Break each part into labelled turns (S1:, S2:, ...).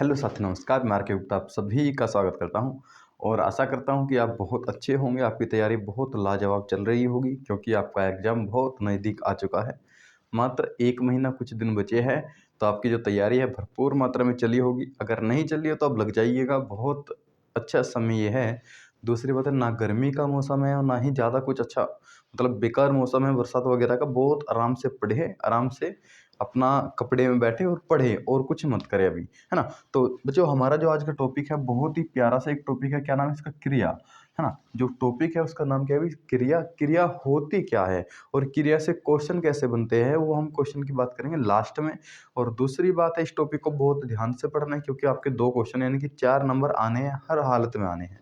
S1: Hello साथी नमस्कार, मैं आर.के. गुप्ता आप सभी का स्वागत करता हूं और आशा करता हूं कि आप बहुत अच्छे होंगे। आपकी तैयारी बहुत लाजवाब चल रही होगी क्योंकि आपका एग्ज़ाम बहुत नज़दीक आ चुका है। मात्र 1 महीना कुछ दिन बचे हैं, तो आपकी जो तैयारी है भरपूर मात्रा में चली होगी। अगर नहीं चली है तो अब लग जाइएगा, बहुत अच्छा समय ये है। दूसरी बात है, ना गर्मी का मौसम है और ना ही ज़्यादा कुछ अच्छा मतलब बेकार मौसम है बरसात वगैरह का। बहुत आराम से पढ़ें, आराम से अपना कपड़े में बैठे और पढ़ें और कुछ मत करें अभी, है ना? तो बच्चों, हमारा जो आज का टॉपिक है बहुत ही प्यारा सा एक टॉपिक है। क्या नाम है इसका? क्रिया, है ना? जो टॉपिक है उसका नाम क्या है? क्रिया। क्रिया होती क्या है और क्रिया से क्वेश्चन कैसे बनते हैं, वो हम क्वेश्चन की बात करेंगे लास्ट में। और दूसरी बात है, इस टॉपिक को बहुत ध्यान से पढ़ना है क्योंकि आपके 2 क्वेश्चन यानी कि 4 नंबर आने हैं, हर हालत में आने हैं।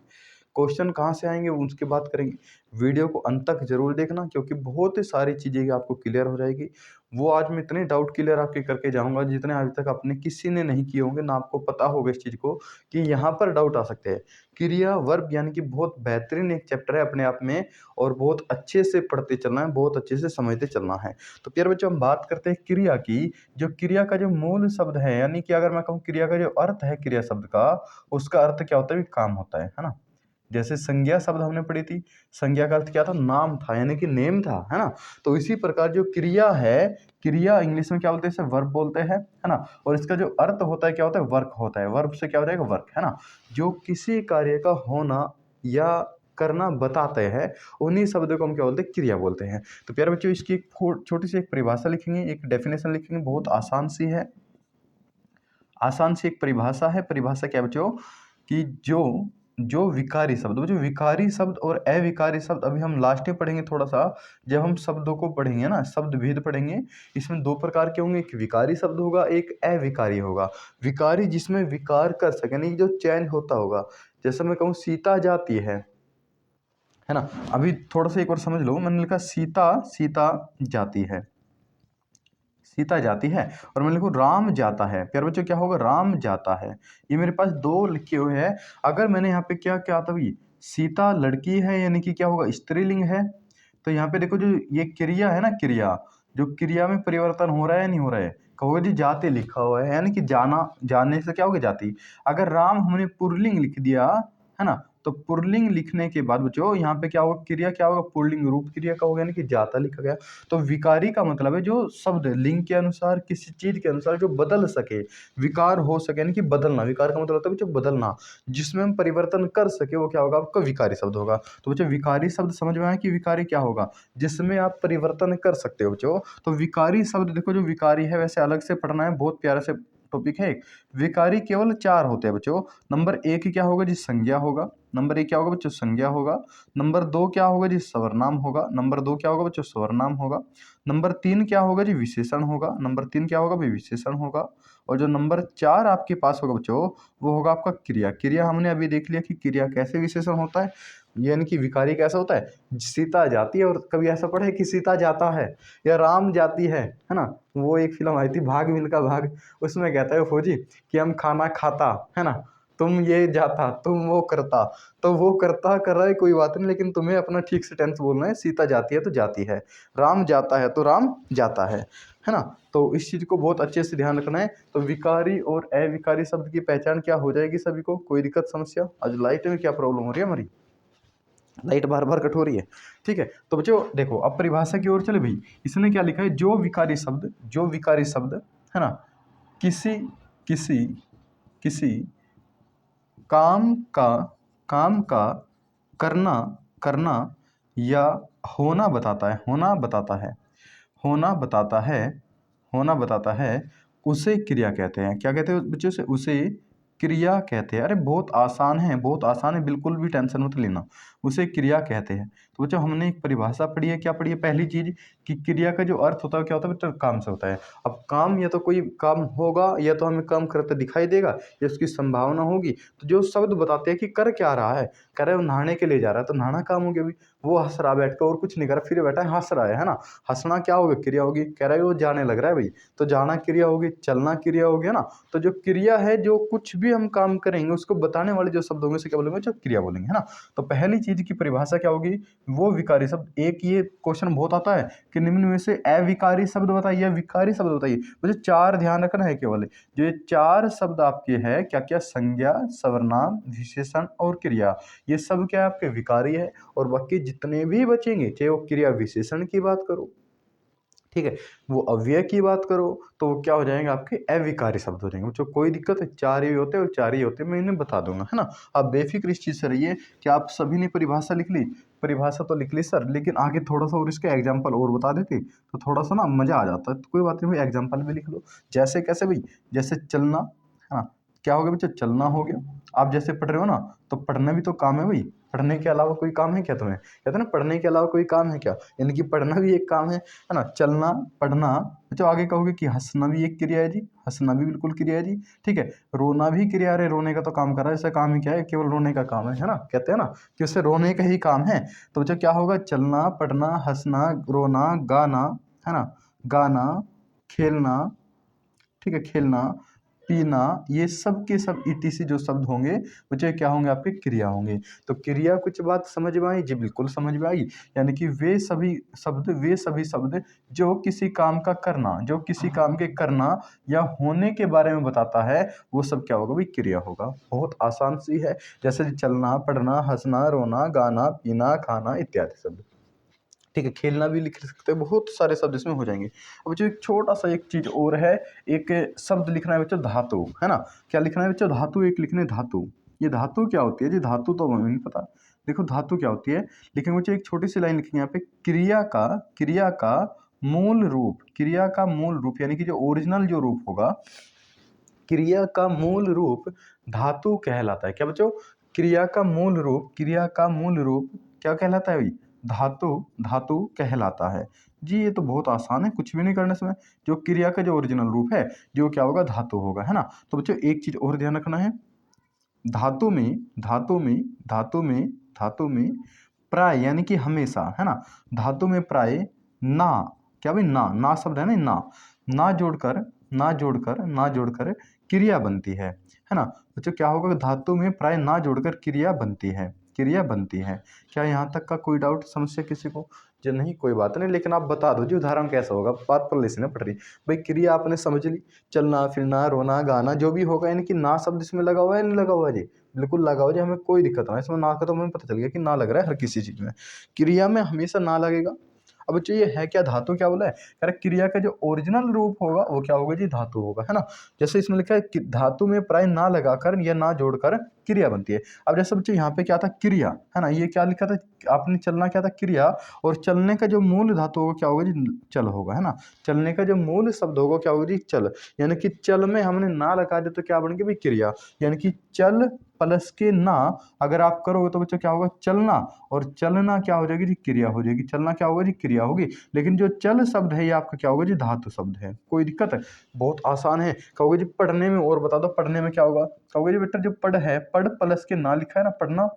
S1: क्वेश्चन कहाँ से आएंगे वो उसकी बात करेंगे। वीडियो को अंत तक जरूर देखना क्योंकि बहुत ही सारी चीज़ें आपको क्लियर हो जाएगी। वो आज मैं इतने डाउट क्लियर आपके करके जाऊंगा जितने आज तक आपने किसी ने नहीं किए होंगे, ना आपको पता होगा इस चीज़ को कि यहाँ पर डाउट आ सकते हैं। क्रिया वर्ब यानी कि बहुत बेहतरीन एक चैप्टर है अपने आप में और बहुत अच्छे से पढ़ते चलना है, बहुत अच्छे से समझते चलना है। तो प्यारे बच्चों, हम बात करते हैं क्रिया की। जो क्रिया का जो मूल शब्द है, यानी कि अगर मैं कहूँ क्रिया का जो अर्थ है क्रिया शब्द का, उसका अर्थ क्या होता है? काम होता है ना? जैसे संज्ञा शब्द हमने पढ़ी थी, संज्ञा का अर्थ क्या था? नाम था, यानी कि नेम था, है ना? तो इसी प्रकार जो क्रिया है, क्रिया इंग्लिश में क्या बोलते हैं? इसे वर्ब बोलते हैं, है ना? और इसका जो अर्थ होता है क्या होता है? वर्क होता है। वर्ब से क्या हो जाएगा? वर्क, है ना? जो किसी कार्य का होना या करना बताते हैं, उन्हीं शब्दों को हम क्या बोलते हैं? क्रिया बोलते हैं। तो प्यारे बच्चों, इसकी एक छोटी सी एक परिभाषा लिखेंगे, एक डेफिनेशन लिखेंगे, बहुत आसान सी है। आसान सी एक परिभाषा है। परिभाषा क्या बच्चों? कि जो जो विकारी शब्द, वो जो विकारी शब्द और अविकारी शब्द अभी हम लास्ट में पढ़ेंगे थोड़ा सा, जब हम शब्दों को पढ़ेंगे ना, शब्द भेद पढ़ेंगे। इसमें 2 प्रकार के होंगे, एक विकारी शब्द होगा, एक अविकारी होगा। विकारी जिसमें विकार कर सके, यानी जो चेंज होता होगा। जैसे मैं कहूँ सीता जाती है ना? अभी थोड़ा सा एक बार समझ लो, मैंने लिखा सीता, सीता जाती है, सीता जाती है। और मैं लिखूं राम जाता है। प्यारे बच्चों, क्या होगा? राम जाता है। ये मेरे पास 2 लिखे हुए हैं। अगर मैंने यहाँ पे क्या क्या आता है? सीता लड़की है, यानी कि क्या होगा? स्त्रीलिंग है। तो यहाँ पे देखो, जो ये क्रिया है ना, क्रिया, जो क्रिया में परिवर्तन हो रहा है या नहीं हो रहा है? कहोगे जी जाते लिखा हुआ है, यानी कि जाना, जाने से क्या होगा? जाती। अगर राम हमने पुल्लिंग लिख दिया, है ना, तो पुल्लिंग लिखने के बाद बच्चों यहाँ पे क्या होगा? क्रिया क्या होगा? पुल्लिंग रूप क्रिया का होगा, यानी कि जाता लिखा गया। तो विकारी का मतलब है जो शब्द लिंग के अनुसार, किसी चीज के अनुसार जो बदल सके, विकार हो सके, यानी कि बदलना। विकार का मतलब होता है बच्चों बदलना, जिसमें हम परिवर्तन कर सके, वो क्या होगा? आपका विकारी शब्द होगा। तो बच्चों, विकारी शब्द समझ में आया कि विकारी क्या होगा? जिसमें आप परिवर्तन कर सकते हो बच्चों। तो विकारी शब्द देखो, जो विकारी है वैसे अलग से पढ़ना है, बहुत प्यारे से टॉपिक है। विकारी केवल 4 होते हैं बच्चों। नंबर 1 क्या होगा जी? संज्ञा होगा। नंबर 1 क्या होगा बच्चों? संज्ञा होगा। नंबर 2 क्या होगा जी? सर्वनाम होगा। नंबर 2 क्या होगा बच्चों? सर्वनाम होगा। नंबर 3 क्या होगा जी? विशेषण होगा। नंबर 3 क्या होगा भाई? विशेषण होगा। और जो नंबर 4 आपके पास होगा बच्चों, वो होगा आपका क्रिया। क्रिया हमने अभी देख लिया कि क्रिया कैसे विशेषण होता है, यानी कि विकारी कैसा होता है? सीता जाती है, और कभी ऐसा पढ़े कि सीता जाता है या राम जाती है ना? वो एक फिल्म आई थी भाग मिल्खा भाग, उसमें कहता है वो फौजी कि हम खाना खाता, है ना, तुम ये जाता, तुम वो करता। तो वो करता कर रहा है कोई बात नहीं, लेकिन तुम्हें अपना ठीक से टेंस बोलना है। सीता जाती है तो जाती है, राम जाता है तो राम जाता है ना? तो इस चीज को बहुत अच्छे से ध्यान रखना है। तो विकारी और अविकारी शब्द की पहचान क्या हो जाएगी सभी को? कोई दिक्कत समस्या? आज लाइट में क्या प्रॉब्लम हो रही है? हमारी लाइट बार बार कट हो रही है, ठीक है। तो बच्चों देखो, अब परिभाषा की ओर चले भाई। इसने क्या लिखा है? जो विकारी शब्द, जो विकारी शब्द, है ना, किसी किसी किसी काम का काम का करना करना या होना बताता है, होना बताता है, होना बताता है, होना बताता है, उसे क्रिया कहते हैं। क्या कहते हैं बच्चों? से उसे क्रिया कहते हैं। अरे बहुत आसान है, बहुत आसान है, बिल्कुल भी टेंशन मत लेना। उसे क्रिया कहते हैं। तो बच्चों, हमने एक परिभाषा पढ़ी है। क्या पढ़ी है? पहली चीज कि क्रिया का जो अर्थ होता है क्या होता है बच्चों? काम से होता है। अब काम, या तो कोई काम होगा या तो हमें काम करते दिखाई देगा या उसकी संभावना होगी। तो जो शब्द बताते हैं कि कर क्या रहा है, कह रहे हो नहाने के लिए जा रहा है, तो नहाना काम हो गया भी। वो हंस रहा बैठ कर, और कुछ नहीं कर रहा, फिर बैठा है हंस रहा है ना? हंसना क्या होगा? क्रिया होगी। कह रहा है वो जाने लग रहा है भाई, तो जाना क्रिया होगी। चलना क्रिया हो गया ना? तो जो क्रिया है, जो कुछ भी हम काम करेंगे उसको बताने वाले जो शब्द होंगे उसे क्या बोलेंगे? जो क्रिया बोलेंगे, है ना? तो पहली चीज की परिभाषा क्या होगी? वो विकारी शब्द। एक ये क्वेश्चन बहुत आता है कि निम्न में से अविकारी शब्द बताइए, विकारी शब्द बताइए। मुझे 4 ध्यान रखना है केवल, जो ये 4 शब्द आपके हैं क्या क्या, संज्ञा, सर्वनाम, विशेषण और क्रिया, ये सब क्या है आपके विकारी है। और बाकी जितने भी बचेंगे, चाहे वो क्रिया विशेषण की बात करो, ठीक है, वो अव्यय की बात करो, तो वो क्या हो जाएंगे आपके अविकारी शब्द हो जाएंगे। बच्चों कोई दिक्कत है, 4 ही होते हैं और 4 ही होते हैं, मैं इन्हें बता दूंगा, है ना। आप बेफिक्र इस चीज़ से रहिए कि आप सभी ने परिभाषा लिख ली, परिभाषा तो लिख ली सर, लेकिन आगे थोड़ा सा और इसके एग्जाम्पल और बता देते तो थोड़ा सा ना मजा आ जाता है। तो कोई बात नहीं भाई, एग्जाम्पल भी लिख लो। जैसे कैसे भाई, जैसे चलना, है ना, क्या हो गया बच्चों, चलना हो गया। आप जैसे पढ़ रहे हो ना, तो पढ़ना भी तो काम है भाई, पढ़ने के अलावा कोई काम है क्या तुम्हें, कहते हैं ना पढ़ने के अलावा कोई काम है क्या, यानी कि पढ़ना भी एक काम है ना। चलना, पढ़ना। बच्चों आगे कहोगे कि हंसना भी एक क्रिया है जी, हंसना भी बिल्कुल क्रिया है जी, ठीक है। रोना भी क्रिया, अरे रोने का तो काम कर रहा है, ऐसा काम ही क्या है, केवल रोने का काम है ना, कहते हैं ना कि उससे रोने का ही काम है। तो बच्चों क्या होगा, चलना, पढ़ना, हंसना, रोना, गाना, है ना, गाना, खेलना, ठीक है, खेलना, पीना, ये सब के सब ईटीसी जो शब्द होंगे बच्चे क्या होंगे, आपके क्रिया होंगे। तो क्रिया कुछ बात समझ में आई जी, बिल्कुल समझ में आई। यानी कि वे सभी शब्द जो किसी काम का करना, जो किसी काम के करना या होने के बारे में बताता है, वो सब क्या होगा भाई, क्रिया होगा। बहुत आसान सी है, जैसे चलना, पढ़ना, हंसना, रोना, गाना, पीना, खाना इत्यादि शब्द, ठीक है। खेलना भी लिख सकते हैं, बहुत सारे शब्द इसमें हो जाएंगे। अब बच्चों एक छोटा सा एक चीज और है, एक शब्द लिखना है बच्चों, धातु, है ना। क्या लिखना है बच्चों, धातु, एक लिखने धातु। ये धातु क्या होती है जी, धातु तो हमें नहीं पता। देखो धातु क्या होती है, लेकिन बच्चों एक छोटी सी लाइन लिखेंगे यहाँ पे, क्रिया का मूल रूप, क्रिया का मूल रूप यानी कि जो ओरिजिनल जो रूप होगा, क्रिया का मूल रूप धातु कहलाता है। क्या बच्चों, क्रिया का मूल रूप क्या कहलाता है भाई, धातु, धातु कहलाता है जी। ये तो बहुत आसान है, कुछ भी नहीं करने समय जो क्रिया का जो ओरिजिनल रूप है जो क्या होगा, धातु होगा, है ना। तो बच्चों एक चीज और ध्यान रखना है, धातु में धातु में धातु में धातु में प्राय यानी कि हमेशा, है ना, धातु में प्राय ना, क्या भाई, ना शब्द है ना, ना जोड़कर, ना जोड़कर क्रिया बनती है ना। बच्चों क्या होगा, धातु में प्राय ना जोड़कर क्रिया बनती है, क्रिया बनती है। क्या यहाँ तक का कोई डाउट, समस्या किसी को, जो नहीं कोई बात नहीं, लेकिन आप बता दो जी उदाहरण कैसा होगा, बात पर लेना पड़ रही भाई। क्रिया आपने समझ ली, चलना, फिरना, रोना, गाना जो भी होगा, यानी कि ना शब्द इसमें लगा हुआ है, नहीं लगा हुआ जी, बिल्कुल लगा हुआ जी, हमें कोई दिक्कत ना है इसमें, ना का तो हमें पता चल गया कि ना लग रहा है हर किसी चीज में, क्रिया में हमेशा ना लगेगा। अब बच्चों ये है क्या, धातु क्या बोला है, कह रहा क्रिया का जो ओरिजिनल रूप होगा वो क्या होगा जी, धातु होगा, है ना। जैसे इसमें लिखा है कि धातु में प्राय ना लगाकर या ना जोड़कर क्रिया बनती है। अब जैसे बच्चों यहाँ पे क्या था, क्रिया, है ना, ये क्या लिखा था आपने, चलना क्या था, क्रिया, और चलने का जो मूल धातु होगा क्या होगा जी, चल होगा, है ना। चलने का जो मूल शब्द होगा क्या होगा जी, चल, यानी कि चल में हमने ना लगा दिया तो क्या बन गया भाई, क्रिया, यानी कि चल प्लस के ना अगर आप करोगे तो बच्चों क्या होगा, चलना, और चलना क्या हो जाएगी जी, क्रिया हो जाएगी, चलना क्या होगा जी, क्रिया होगी। लेकिन जो चल शब्द है ये आपका क्या होगा जी, धातु शब्द है। कोई दिक्कत है, बहुत आसान है। कहोगे जी पढ़ने में और बता दो, पढ़ने में क्या होगा, कहोगे जी बेटा जो पढ़ है, पढ़ प्लस के ना लिखा है ना, पढ़ना,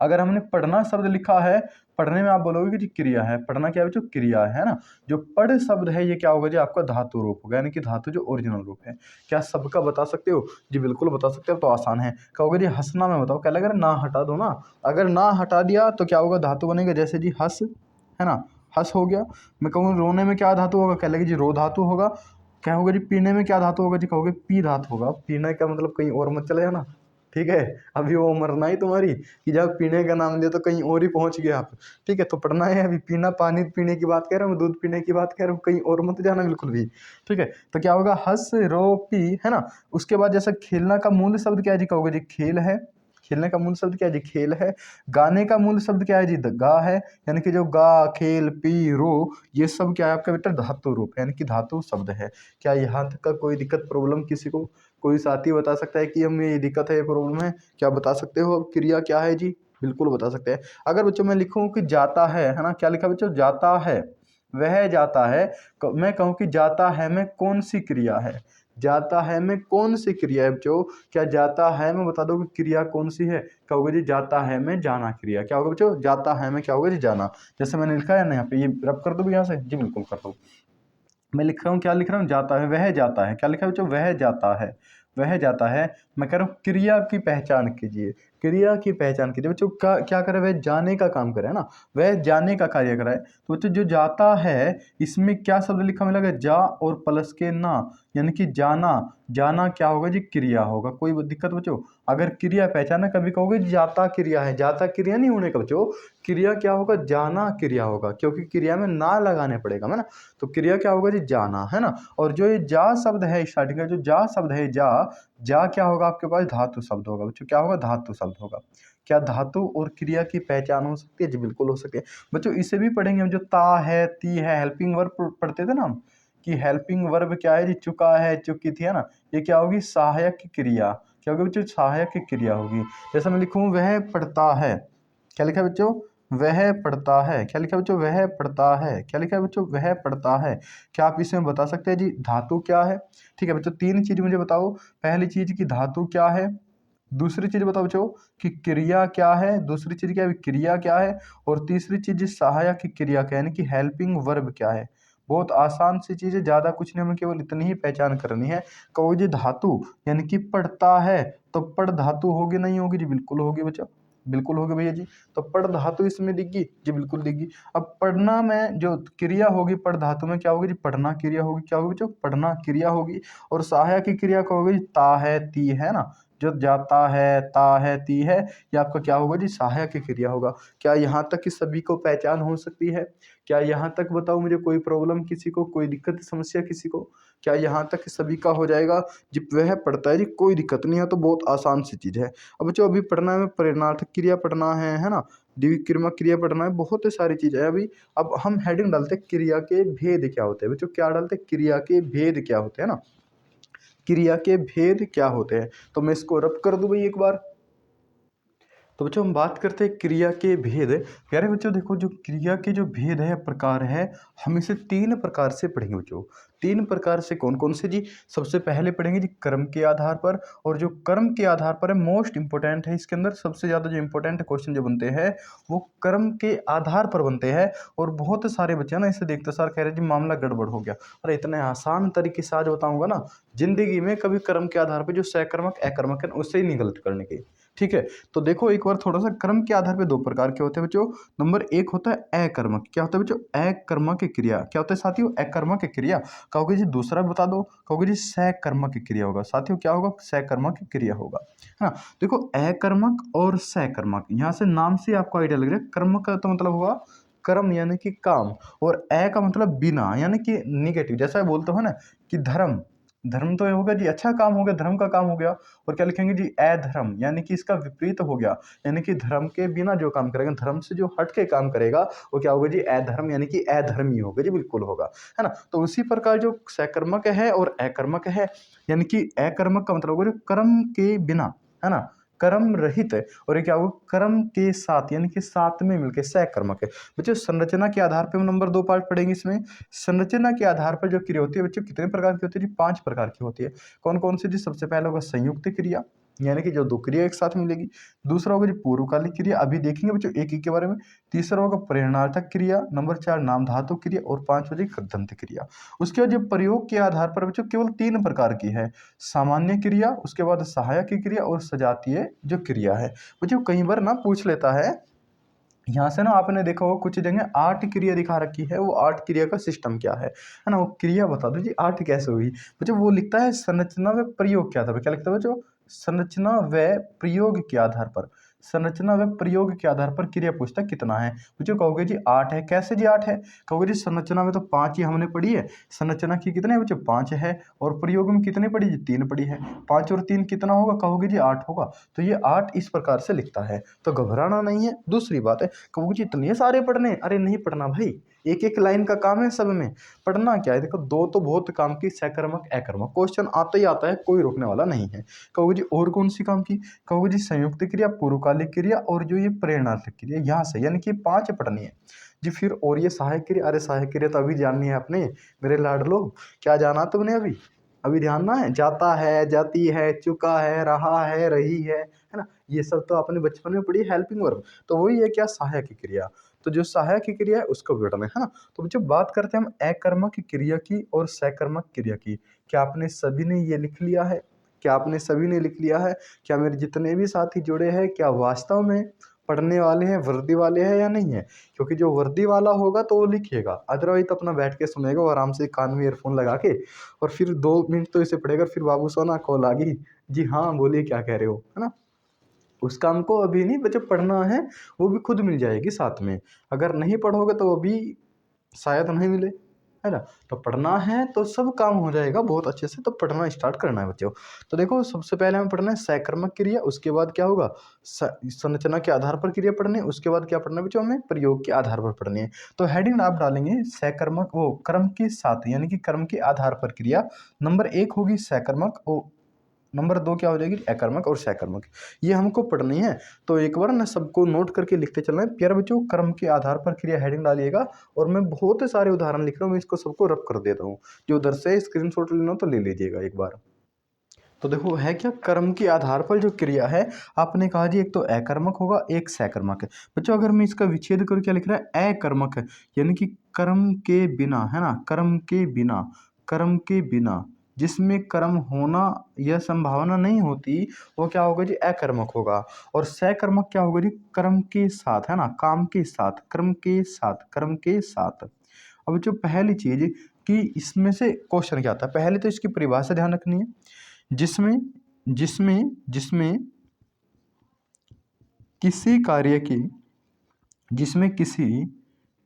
S1: अगर हमने पढ़ना शब्द लिखा है, पढ़ने में आप बोलोगे कि जी क्रिया है, पढ़ना क्या है बच्चों, क्रिया है ना। जो पढ़ शब्द है ये क्या होगा जी, आपका धातु रूप होगा, यानी कि धातु जो ओरिजिनल रूप है। क्या सबका बता सकते हो जी, बिल्कुल बता सकते हो, तो आसान है। कहोगे जी हंसना में बताओ, क्या लग रहा है, ना हटा दो ना, अगर ना हटा दिया तो क्या होगा, धातु बनेगा, जैसे जी हंस, है ना, हंस हो गया। मैं कहूँ रोने में क्या धातु होगा, क्या लगे जी, रो धातु होगा। क्या होगा जी, पीने में क्या धातु होगा जी, कहोगे पी धातु होगा। पीने का मतलब कहीं और मत चले जाना, ठीक है, अभी वो मरना ही तुम्हारी कि जब पीने का नाम लिया तो कहीं और ही पहुंच गए आप, ठीक है। तो पढ़ना है, अभी पीना, पानी पीने की बात कह रहा हूँ, दूध पीने की बात कह रहा हूँ, कहीं और मत जाना बिल्कुल भी, ठीक है। तो क्या होगा, हंस, रो, पी, है ना। उसके बाद जैसे खेलना का मूल शब्द क्या है जी, कहोगे जी खेल है, खेलने का मूल शब्द क्या है जी, खेल है। गाने का मूल शब्द क्या है जी, गा है, यानी कि जो गा, खेल, पी, रो, ये सब क्या है आपका बेटा, धातु रूप यानी कि धातु शब्द है। क्या यहाँ तक का कोई दिक्कत, प्रॉब्लम किसी को, कोई साथी बता सकता है कि हमें ये दिक्कत है, ये प्रॉब्लम है, क्या बता सकते हो, क्रिया क्या है जी, बिल्कुल बता सकते हैं। अगर बच्चों मैं लिखूं कि जाता है ना, क्या लिखा बच्चों, जाता है, वह जाता है, मैं कहूँ कि जाता है में कौन सी क्रिया है, जाता है में कौन सी क्रिया है बच्चों, क्या जाता है में बता दो कि क्रिया कौन सी है, कहोगे जी जाता है में जाना क्रिया, क्या होगा बच्चों, जाता है में क्या होगा जी, जाना। जैसे मैंने लिखा है ना यहाँ पे, ये रब कर दो यहाँ से जी, बिल्कुल कर दो। मैं लिख रहा हूँ, क्या लिख रहा हूँ, जाता है, वह जाता है, क्या लिखा है बच्चों, वह जाता है, वह जाता है। मैं कह रहा हूँ क्रिया की पहचान कीजिए, क्रिया की पहचान कीजिए बच्चों। क्या करे, वह जाने का काम करे, है ना, वह जाने का कार्य कराए। तो बच्चों जो जाता है, इसमें क्या शब्द लिखा मिलेगा, जा और प्लस के ना, यानी कि जाना। जाना क्या होगा जी, क्रिया होगा। कोई दिक्कत बच्चों? अगर क्रिया पहचाना, कभी कहोगे जाता क्रिया है, जाता क्रिया नहीं होने का बच्चों, क्रिया क्या होगा, जाना क्रिया होगा, क्योंकि क्रिया में ना लगाने पड़ेगा, है ना। तो क्रिया क्या होगा जी, जाना, है ना। और जो ये जा शब्द है स्टार्टिंग का, जो जा शब्द है, जा जा क्या होगा आपके पास, धातु शब्द होगा बच्चों। क्या होगा, धातु शब्द होगा। क्या धातु और क्रिया की पहचान हो सकती है? जी बिल्कुल हो सकती है बच्चों। इसे भी पढ़ेंगे हम, जो ता है, ती है, हेल्पिंग वर्ब पढ़ते थे ना हम, कि हेल्पिंग वर्ब क्या है जी, चुका है, चुकी थी, है ना। ये क्या होगी, सहायक क्रिया। क्या होगी बच्चों, सहायक क्रिया होगी। जैसे मैं लिखूं, वह पढ़ता है, क्या लिखा है बच्चों, वह पढ़ता है। क्या लिखा है बच्चों, वह पढ़ता है। क्या लिखा है बच्चों, वह पढ़ता है। क्या आप इसमें बता सकते हैं जी धातु क्या है? ठीक है बच्चों, तीन चीज मुझे बताओ। पहली चीज की धातु क्या है, दूसरी चीज बताओ बच्चों कि क्रिया क्या है, दूसरी चीज क्या है, क्रिया क्या है, और तीसरी चीज सहायक क्रिया क्या है, यानी कि हेल्पिंग वर्ब क्या है। बहुत आसान सी चीज है, ज्यादा कुछ नहीं, हमें केवल इतनी ही पहचान करनी है। कहो जी धातु यानी कि पढ़ता है, तो पढ़ धातु होगी नहीं होगी जी, बिल्कुल होगी बच्चों, बिल्कुल होगी भैया जी। तो पढ़ धातु इसमें दिखगी जी, बिल्कुल दिखगी। अब पढ़ना में जो क्रिया होगी, पढ़ धातु में क्या होगी जी, पढ़ना क्रिया होगी। क्या होगी बच्चों, पढ़ना क्रिया होगी। और सहायक की क्रिया क्या होगी, ता है, ती है ना, जो जाता है, ता है, ती है, ये आपका क्या होगा जी, सहायक की क्रिया होगा। क्या यहाँ तक कि सभी को पहचान हो सकती है? क्या यहाँ तक बताओ मुझे, कोई प्रॉब्लम किसी को, कोई दिक्कत समस्या किसी को? क्या यहाँ तक सभी का हो जाएगा जी, वह पढ़ता है जी, कोई दिक्कत नहीं है, तो बहुत आसान सी चीज है। अब बच्चों अभी पढ़ना है, प्रेरणार्थक क्रिया पढ़ना है ना, द्विक्रियात्मक क्रिया पढ़ना है, बहुत सारी चीज है अभी। अब हम हेडिंग डालते हैं, क्रिया के भेद क्या होते हैं बच्चों, क्या डालते हैं, क्रिया के भेद क्या होते हैं ना, क्रिया के भेद क्या होते हैं। तो मैं इसको रब कर दूं भाई एक बार। तो बच्चों हम बात करते हैं क्रिया के भेद। प्यारे बच्चों देखो, जो क्रिया के जो भेद है, प्रकार है, हम इसे तीन प्रकार से पढ़ेंगे बच्चों। तीन प्रकार से कौन कौन से जी? सबसे पहले पढ़ेंगे जी कर्म के आधार पर, और जो कर्म के आधार पर है, मोस्ट इंपोर्टेंट है, इसके अंदर सबसे ज्यादा जो इंपोर्टेंट क्वेश्चन जो बनते हैं वो कर्म के आधार पर बनते हैं। और बहुत सारे बच्चे ना इसे देखते सार कह रहे जी मामला गड़बड़ हो गया। अरे इतने आसान तरीके से आज बताऊंगा ना, जिंदगी में कभी कर्म के आधार पर जो सकर्मक अकर्मक है उससे ही नहीं गलत करने की। ठीक है, तो देखो एक बार थोड़ा सा, कर्म के आधार पे दो प्रकार के होते हैं बच्चों। नंबर एक होता है अकर्मक। क्या होता है बच्चों, अकर्मक क्रिया। क्या होता है साथियों, अकर्मक क्रिया। कहोगे जी दूसरा बता दो, कहोगे जी सकर्मक क्रिया होगा। साथियों क्या होगा, सकर्मक क्रिया होगा, है ना। देखो अकर्मक और सकर्मक, यहाँ से नाम से आपको आइडिया लग रहा है। कर्म का तो मतलब हुआ कर्म यानी कि काम, और अ का मतलब बिना यानी कि निगेटिव। जैसा बोलते हो ना कि धर्म, धर्म तो ये होगा जी अच्छा काम हो गया, धर्म का काम हो गया। और क्या लिखेंगे जी, अधर्म, यानी कि इसका विपरीत हो गया, यानी कि धर्म के बिना जो काम करेगा, धर्म से जो हट के काम करेगा, वो क्या होगा जी, अधर्म, यानी कि अधर्मी होगा जी, बिल्कुल होगा, है ना। तो उसी प्रकार जो सकर्मक है और अकर्मक है, यानी कि अकर्मक का मतलब होगा जो कर्म के बिना, है ना, कर्म रहित है। और ये क्या होगा, कर्म के साथ, यानी कि साथ में मिलकर सकर्मक है। बच्चों संरचना के आधार पर हम नंबर दो पार्ट पढ़ेंगे इसमें। संरचना के आधार पर जो क्रिया होती है बच्चों, कितने प्रकार की होती है जी, पांच प्रकार की होती है। कौन कौन सी जी? सबसे पहला होगा संयुक्त क्रिया, यानी कि जो दो क्रिया एक साथ मिलेगी। दूसरा होगा जी पूर्वकालिक क्रिया, अभी देखेंगे बच्चों एक एक के बारे में। तीसरा होगा प्रेरणार्थक क्रिया, नंबर चार नाम धातु क्रिया, और पांच हो जी कृदंत क्रिया। उसके बाद जो प्रयोग के आधार पर बच्चों केवल तीन प्रकार की है, सामान्य क्रिया, उसके बाद सहायक क्रिया, और सजातीय जो क्रिया है। बच्चों कई बार ना पूछ लेता है, यहाँ से ना आपने देखा होगा कुछ जगह आठ क्रिया दिखा रखी है, वो आठ क्रिया का सिस्टम क्या है ना, वो क्रिया बता दो जी आठ कैसे हुई। बच्चों वो लिखता है संरचना व प्रयोग के आधार पर। क्या लिखता है बच्चों, संरचना व प्रयोग के आधार पर। संरचना व प्रयोग के आधार पर क्रिया पूछता है कितना है। बच्चों कहोगे जी आठ है। कैसे जी आठ है? कहोगे जी संरचना में तो पांच ही हमने पढ़ी है, संरचना की कितने बच्चों, पांच है। और प्रयोग में कितने पढ़ी जी, तीन पढ़ी है। पांच और तीन कितना होगा, कहोगे जी आठ होगा। तो ये आठ इस प्रकार से लिखता है, तो घबराना नहीं है। दूसरी बात है, कहोगे जी इतने सारे पढ़ने, अरे नहीं पढ़ना भाई, एक एक लाइन का काम है सब में। पढ़ना क्या है, देखो दो तो बहुत काम की, सकर्मक अकर्मक, क्वेश्चन आता ही आता है, कोई रोकने वाला नहीं है। कहोगे जी और कौन सी काम की? कहोगे जी संयुक्त क्रिया, पूर्वकालिक क्रिया, और जो ये प्रेरणार्थक क्रिया, यहाँ से यानी कि पांच पढ़नी है जी। फिर और ये सहायक क्रिया, अरे सहायक क्रिया तो अभी जाननी है आपने मेरे लाडलो। क्या जाना तुमने अभी? अभी ध्यान ना है, जाता है, जाती है, चुका है, रहा है, रही है ना, ये सब तो आपने बचपन में पढ़ी, हेल्पिंग वर्ब। तो वही है क्या, सहायक क्रिया। तो जो सहायक क्रिया है उसको विवरण है ना। तो जब बात करते हैं हम अकर्मक क्रिया की और सकर्मक क्रिया की, क्या आपने सभी ने ये लिख लिया है?
S2: क्या आपने सभी ने लिख लिया है? क्या मेरे जितने भी साथी जुड़े हैं क्या वास्तव में पढ़ने वाले हैं, वर्दी वाले हैं या नहीं है? क्योंकि जो वर्दी वाला होगा तो वो लिखेगा, अदरवाइज तो अपना बैठ के सुनेगा और आराम से कान में ईयरफोन लगा के, और फिर 2 मिनट तो इसे पढ़ेगा, फिर बाबू सोना कॉल आ गई, जी हाँ बोलिए क्या कह रहे हो, है ना। उस काम को अभी नहीं, जब पढ़ना है वो भी खुद मिल जाएगी साथ में। अगर नहीं पढ़ोगे तो वो भी शायद नहीं मिले, है ना। तो पढ़ना है तो सब काम हो जाएगा बहुत अच्छे से। तो पढ़ना स्टार्ट करना है बच्चों। तो देखो सबसे पहले हमें पढ़ना है सकर्मक क्रिया, उसके बाद क्या होगा संरचना के आधार पर क्रिया पढ़नी है, उसके बाद क्या पढ़ना है बच्चों, हमें प्रयोग के आधार पर पढ़नी है। तो हेडिंग आप डालेंगे सकर्मक, वो क्रम के साथ यानी कि क्रम के आधार पर क्रिया। नंबर 1 होगी सकर्मक, नंबर 2 क्या हो जाएगी अकर्मक और सकर्मक, ये हमको पढ़नी है। तो एक बार ना सबको नोट करके लिखते चलना है। प्यारे बच्चों क्रम के आधार पर क्रिया हेडिंग डालिएगा, और मैं बहुत सारे उदाहरण लिख रहा हूँ, मैं इसको सबको रब कर देता हूँ। जो उधर से स्क्रीनशॉट लेना हो तो ले लीजिएगा एक बार। तो देखो है क्या, कर्म के आधार पर जो क्रिया है, आपने कहा जी एक तो अकर्मक होगा एक सकर्मक है। बच्चों अगर मैं इसका विच्छेद करूँ क्या लिख रहा है, अकर्मक है, यानी कि कर्म के बिना, है ना, कर्म के बिना, कर्म के बिना जिसमें कर्म होना यह संभावना नहीं होती, वो क्या होगा जी अकर्मक होगा। और सकर्मक क्या होगा जी, कर्म के साथ, है ना, काम के साथ, कर्म के साथ, कर्म के साथ। अब जो पहली चीज कि इसमें से क्वेश्चन क्या आता है, पहले तो इसकी परिभाषा ध्यान रखनी है। जिसमें जिसमें जिसमें किसी कार्य की, जिसमें किसी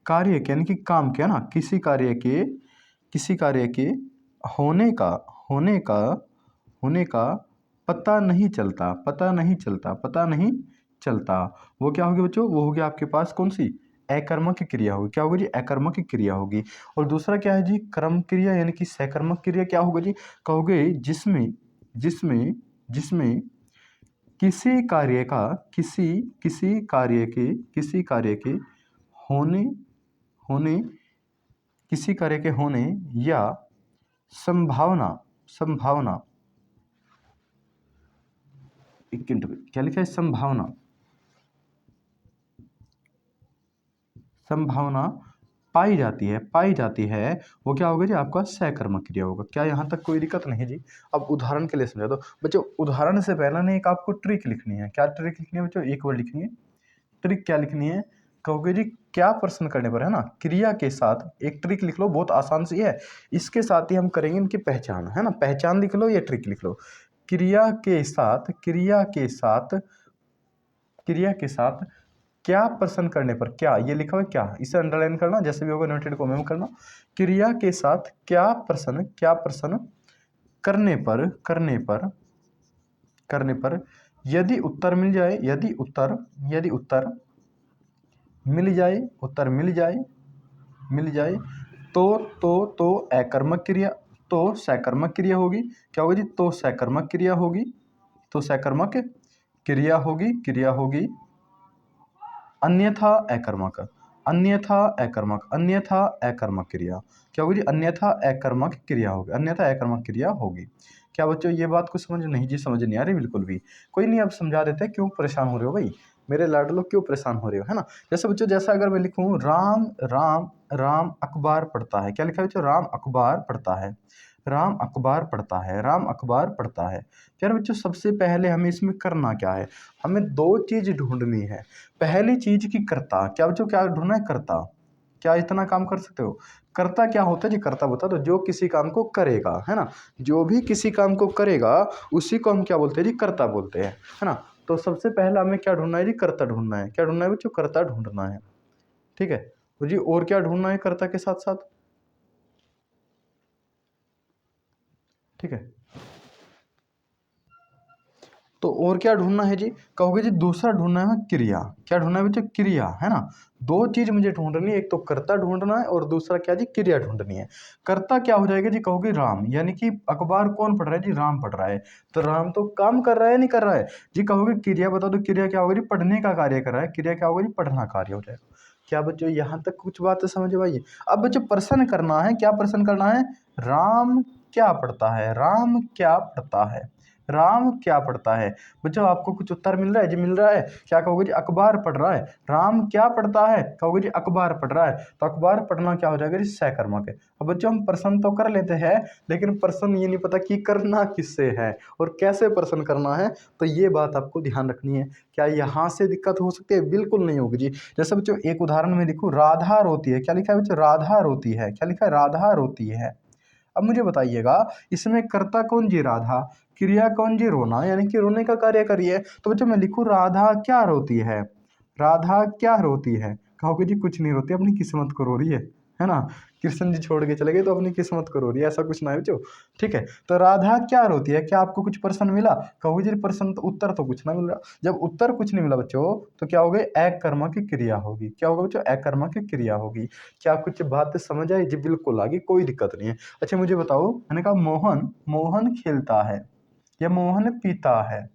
S2: कार्य के यानी कि काम के, है ना, किसी कार्य के होने का होने का होने का पता नहीं चलता, पता नहीं चलता, पता नहीं चलता, वो क्या होगी बच्चों, वो होगी आपके पास कौन सी अकर्मक क्रिया होगी। क्या होगी जी अकर्मक क्रिया होगी। और दूसरा क्या है जी कर्म क्रिया यानी कि सकर्मक क्रिया क्या होगा जी, कहोगे जिसमें जिसमें जिसमें किसी कार्य का किसी किसी कार्य के होने होने किसी कार्य के होने या संभावना संभावना एक मिनट क्या लिखा है, संभावना संभावना पाई जाती है, वो क्या होगा जी आपका सकर्मक क्रिया होगा। क्या यहाँ तक कोई दिक्कत नहीं जी। अब उदाहरण के लिए समझा दो बच्चों। उदाहरण से पहले ना एक आपको ट्रिक लिखनी है। क्या ट्रिक लिखनी है बच्चों, एक वर्ड लिखेंगे ट्रिक। क्या लिखनी है, कहोगे जी क्या प्रश्न करने पर, है ना, क्रिया के साथ एक ट्रिक लिख लो, बहुत आसान सी है। इसके साथ ही हम करेंगे इनकी पहचान, है ना, पहचान लिख लो या ट्रिक लिख लो। क्रिया के साथ क्रिया के साथ क्या प्रश्न करने पर, क्या ये लिखा हुआ है क्या, इसे अंडरलाइन करना, जैसे भी होगा नोटेड को मेमो करना। क्रिया के साथ क्या प्रश्न करने पर यदि उत्तर मिल जाए, यदि उत्तर मिल जाए तो अकर्मक क्रिया, तो सकर्मक क्रिया होगी। क्या होगी जी, तो सकर्मक क्रिया होगी, तो सकर्मक क्रिया होगी। अन्यथा अकर्मक, अन्यथा अकर्मक क्रिया। क्या होगी जी, अन्यथा अकर्मक क्रिया होगी, अन्यथा अकर्मक क्रिया होगी। क्या बच्चों ये बात को समझ नहीं जी, समझ नहीं आ रही बिल्कुल भी। कोई नहीं, अब समझा देते हैं। क्यों परेशान हो रहे हो भाई मेरे लाडलो, क्यों परेशान हो रहे हो, है ना। जैसे बच्चों, जैसा अगर मैं लिखूं राम राम राम अखबार पढ़ता है, क्या लिखा है बच्चों, राम अखबार पढ़ता है, राम अखबार पढ़ता है, राम अखबार पढ़ता है। यार बच्चों सबसे पहले हमें इसमें करना क्या है, हमें 2 चीज ढूंढनी है। पहली चीज की कर्ता, क्या बच्चों क्या ढूंढना है, कर्ता। क्या इतना काम कर सकते हो, कर्ता क्या होता है जी, कर्ता बता दो, जो किसी काम को करेगा, है ना, जो भी किसी काम को करेगा उसी को हम क्या बोलते हैं जी, कर्ता बोलते हैं, है ना। तो सबसे पहला हमें क्या ढूंढना है जी, कर्ता ढूंढना है। क्या ढूंढना है बच्चों, कर्ता ढूंढना है, ठीक है। तो जी और क्या ढूंढना है कर्ता के साथ साथ, ठीक है। तो और क्या ढूंढना है जी, कहोगे जी दूसरा ढूंढना है क्रिया। क्या ढूंढना है बच्चों, क्रिया, है ना। 2 चीज मुझे ढूंढनी है, एक तो कर्ता ढूंढना है और दूसरा क्या जी, क्रिया ढूंढनी है। कर्ता क्या हो जाएगा जी, कहोगे राम, यानी कि अखबार कौन पढ़ रहा है जी, राम पढ़ रहा है। तो राम तो काम कर रहा है नहीं कर रहा है जी। कहोगे क्रिया बता दो, क्रिया क्या होगा जी, पढ़ने का कार्य कर रहा है, क्रिया क्या होगा जी, पढ़ना कार्य हो जाएगा। क्या बच्चों यहाँ तक कुछ बात समझ भाई। अब बच्चों प्रश्न करना है, क्या प्रश्न करना है, राम क्या पढ़ता है, राम क्या पढ़ता है, राम क्या पढ़ता है। बच्चों आपको कुछ उत्तर मिल रहा है जी, मिल रहा है। क्या कहोगे जी, अखबार पढ़ रहा है। राम क्या पढ़ता है, कहोगे जी अखबार पढ़ रहा है। तो अखबार पढ़ना क्या हो जाएगा जी, सहकर्मक है। अब बच्चों हम प्रश्न तो कर लेते हैं, लेकिन प्रश्न ये नहीं पता कि करना किससे है और कैसे प्रश्न करना है। तो ये बात आपको ध्यान रखनी है। क्या यहाँ से दिक्कत हो सकती है, बिल्कुल नहीं होगी जी। जैसे बच्चों एक उदाहरण में लिखूं, राधा रोती है। क्या लिखा है बच्चों, राधा रोती है। क्या लिखा है, राधा रोती है। अब मुझे बताइएगा इसमें कर्ता कौन जी, राधा, क्रिया कौन जी, रोना, यानी कि रोने का कार्य करिए। तो बच्चों मैं लिखूं, राधा क्या रोती है। राधा क्या रोती है, कहोगे जी कुछ नहीं रोती, अपनी किस्मत को रो रही है ना। कृष्ण जी छोड़ के चले गए तो अपनी किस्मत को रो रही है, ऐसा कुछ ना है बच्चों। ठीक है, तो राधा क्या रोती है, क्या आपको कुछ प्रश्न मिला, कहोगे जी प्रश्न तो उत्तर तो कुछ ना मिल रहा। जब उत्तर कुछ नहीं मिला बच्चों, तो क्या होगा, अकर्मक की क्रिया होगी। क्या होगा बच्चों, अकर्मक की क्रिया होगी। क्या आप कुछ बात समझ आई जी, बिल्कुल आगे कोई दिक्कत नहीं है। अच्छा मुझे बताओ, मैंने कहा मोहन, मोहन खेलता है या मोहन पीता है।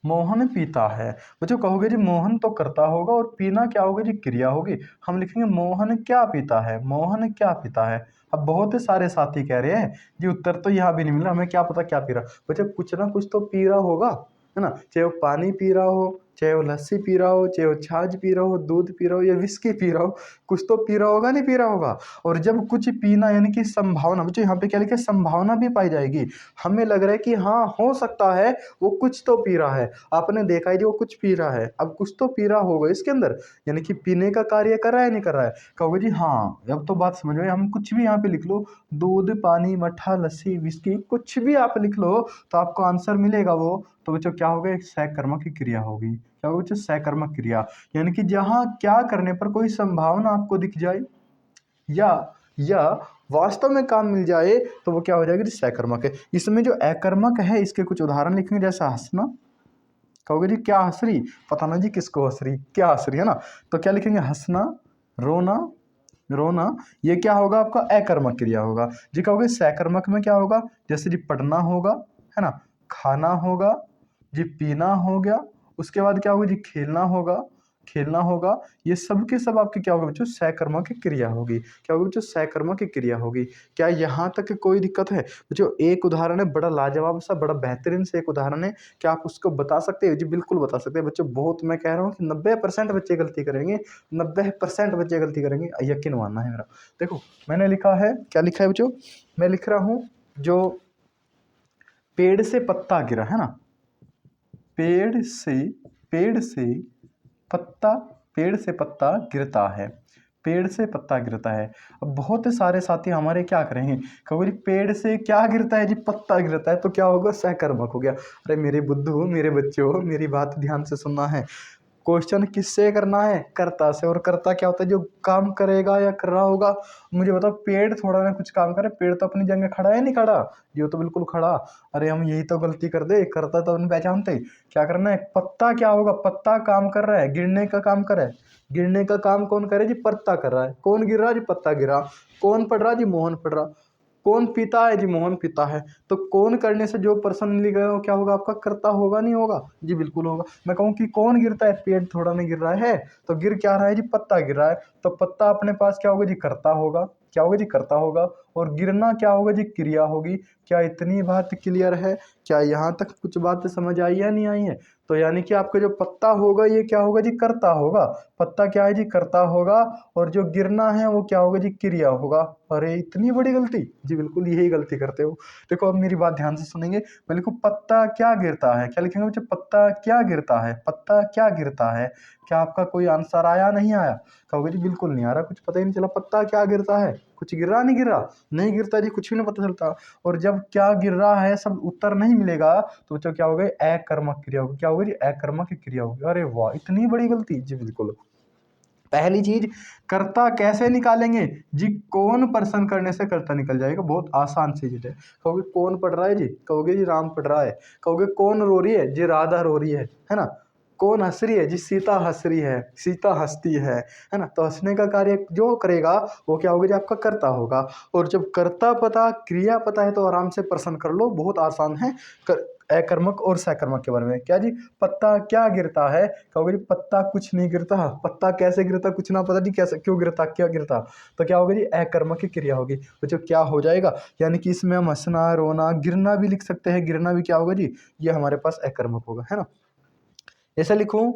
S2: मोहन पीता है। बच्चों कहोगे जी मोहन तो करता होगा और पीना क्या होगा जी, क्रिया होगी। हम लिखेंगे मोहन क्या पीता है, मोहन क्या पीता है। अब बहुत सारे साथी कह रहे हैं जी उत्तर तो यहाँ भी नहीं मिल रहा, हमें क्या पता क्या पी रहा। बच्चों कुछ ना कुछ तो पी रहा होगा, है ना। चाहे वो पानी पी रहा हो, चाहे वो लस्सी पी रहा हो, चाहे वो छाछ पी रहा हो, दूध पी रहा हो या विस्की पी रहा हो, कुछ तो पी रहा होगा, नहीं पी रहा होगा। और जब कुछ पीना यानी कि संभावना, बच्चों यहाँ पे क्या लिखा है, संभावना भी पाई जाएगी। हमें लग रहा है कि हाँ हो सकता है वो कुछ तो पी रहा है। आपने देखा है जी वो कुछ पी रहा है, अब कुछ तो पी रहा होगा इसके अंदर, यानी कि पीने का कार्य कर रहा है नहीं कर रहा है। कहोगे जी हाँ, अब तो बात समझ में, हम कुछ भी यहाँ पे लिख लो, दूध, पानी, मट्ठा, लस्सी, विस्की, कुछ भी आप लिख लो तो आपको आंसर मिलेगा वो। तो बच्चों क्या होगा, एक सहकर्मक की क्रिया होगी। क्या होगा बच्चों, सहकर्मक क्रिया, यानी कि जहाँ क्या करने पर कोई संभावना आपको दिख जाए या वास्तव में काम मिल जाए, तो वो क्या हो जाएगा, सहकर्मक है। इसमें जो अकर्मक है इसके कुछ उदाहरण लिखेंगे, जैसे हंसना। कहोगे जी क्या हंस रही, पता ना जी किसको हंस रही, क्या हंस रही है ना। तो क्या लिखेंगे, हंसना, रोना, रोना, ये क्या होगा आपका, अकर्मक क्रिया होगा जी। कहोगे सहकर्मक में क्या होगा, जैसे जी पढ़ना होगा, है ना, खाना होगा जी, पीना हो गया, उसके बाद क्या होगा जी, खेलना होगा, खेलना होगा। ये सब के सब आपके क्या होगा बच्चों, सहकर्मक की क्रिया होगी। क्या होगी बच्चों, सहकर्मक की क्रिया होगी। क्या यहाँ तक कोई दिक्कत है बच्चों। एक उदाहरण है बड़ा लाजवाब सा, बड़ा बेहतरीन से एक उदाहरण है, क्या आप उसको बता सकते हो जी, बिल्कुल बता सकते हैं बच्चों। बहुत, मैं कह रहा हूँ कि 90% बच्चे गलती करेंगे, 90% बच्चे गलती करेंगे, यकीन मानना है मेरा। देखो मैंने लिखा है, क्या लिखा है बच्चों, मैं लिख रहा हूँ, जो पेड़ से पत्ता गिरा, है ना, पेड़ से पत्ता, पेड़ से पत्ता गिरता है, पेड़ से पत्ता गिरता है। अब बहुत सारे साथी हमारे क्या करेंगे, कहोगे जी पेड़ से क्या गिरता है जी, पत्ता गिरता है, तो क्या होगा, सहकर्मक हो गया। अरे मेरे बुद्धू, मेरे बच्चों, मेरी बात ध्यान से सुनना है। क्वेश्चन किससे करना है, कर्ता से। और कर्ता क्या होता है, जो काम करेगा या कर रहा होगा। मुझे बताओ, पेड़ थोड़ा ना कुछ काम करे, पेड़ तो अपनी जगह खड़ा है, नहीं खड़ा, ये तो बिल्कुल खड़ा। अरे हम यही तो गलती कर दे, कर्ता तो अपन पहचानते। क्या करना है, पत्ता क्या होगा, पत्ता काम कर रहा है, गिरने का काम कर रहा है। गिरने का काम कौन करे जी, पत्ता कर रहा है। कौन गिर रहा जी, पत्ता गिरा। कौन पढ़ रहा जी, मोहन पढ़ रहा। कौन पीता है जी, मोहन पीता है। तो कौन करने से जो पर्सन लिख गए हो, क्या होगा आपका, कर्ता होगा, नहीं होगा जी, बिल्कुल होगा। मैं कहूँ कि कौन गिरता है, पेड़ थोड़ा नहीं गिर रहा है, तो गिर क्या रहा है जी, पत्ता गिर रहा है। तो पत्ता अपने पास क्या होगा जी, कर्ता होगा। क्या होगा जी, कर्ता होगा। और गिरना क्या होगा जी, क्रिया होगी। क्या इतनी बात क्लियर है, क्या यहाँ तक कुछ बात समझ आई या नहीं आई है। तो यानी कि आपका जो पत्ता होगा ये क्या होगा जी, कर्ता होगा। पत्ता क्या है जी, कर्ता होगा। और जो गिरना है वो क्या होगा जी, क्रिया होगा। अरे इतनी बड़ी गलती जी, बिल्कुल यही गलती करते हो। देखो अब मेरी बात ध्यान से सुनेंगे। मैं लिखूं, पत्ता क्या गिरता है। क्या लिखेंगे बच्चे, पत्ता क्या गिरता है, पत्ता क्या गिरता है। क्या आपका कोई आंसर आया, नहीं आया। कहोगे जी बिल्कुल नहीं आ रहा, कुछ पता ही नहीं चला, पत्ता क्या गिरता है, कुछ गिरा नहीं गिरा, नहीं गिरता जी, कुछ भी नहीं पता चलता। और जब क्या गिर रहा है सब उत्तर नहीं मिलेगा, तो बच्चों क्या होगा, अकर्मक क्रिया होगी। क्या होगी जी, अकर्मक क्रिया होगी। अरे वाह, इतनी बड़ी गलती जी, बिल्कुल। पहली चीज, कर्ता कैसे निकालेंगे जी, कौन पर्सन करने से कर्ता निकल जाएगा, बहुत आसान सी चीज है। कहोगे कौन पढ़ रहा है जी, कहोगे जी राम पढ़ रहा है। कहोगे कौन रो रही है जी, राधा रो रही है ना। कौन हंस रही है जी, सीता हंस रही है, सीता हंसती है ना। तो हंसने का कार्य जो करेगा वो क्या होगा जी, आपका कर्ता होगा। और जब कर्ता पता, क्रिया पता है, तो आराम से प्रश्न कर लो, बहुत आसान है। अकर्मक और सकर्मक के बारे में। क्या जी, पत्ता क्या गिरता है, कहोगे जी पत्ता कुछ नहीं गिरता। पत्ता कैसे गिरता, कुछ ना पता नहीं कैसे, क्यों गिरता, क्या गिरता, तो क्या होगा जी, अकर्मक की क्रिया होगी। बच्चों क्या हो जाएगा, यानी कि इसमें हम हंसना, रोना, गिरना भी लिख सकते हैं। गिरना भी क्या होगा जी, ये हमारे पास अकर्मक होगा, है ना। ऐसा लिखूं,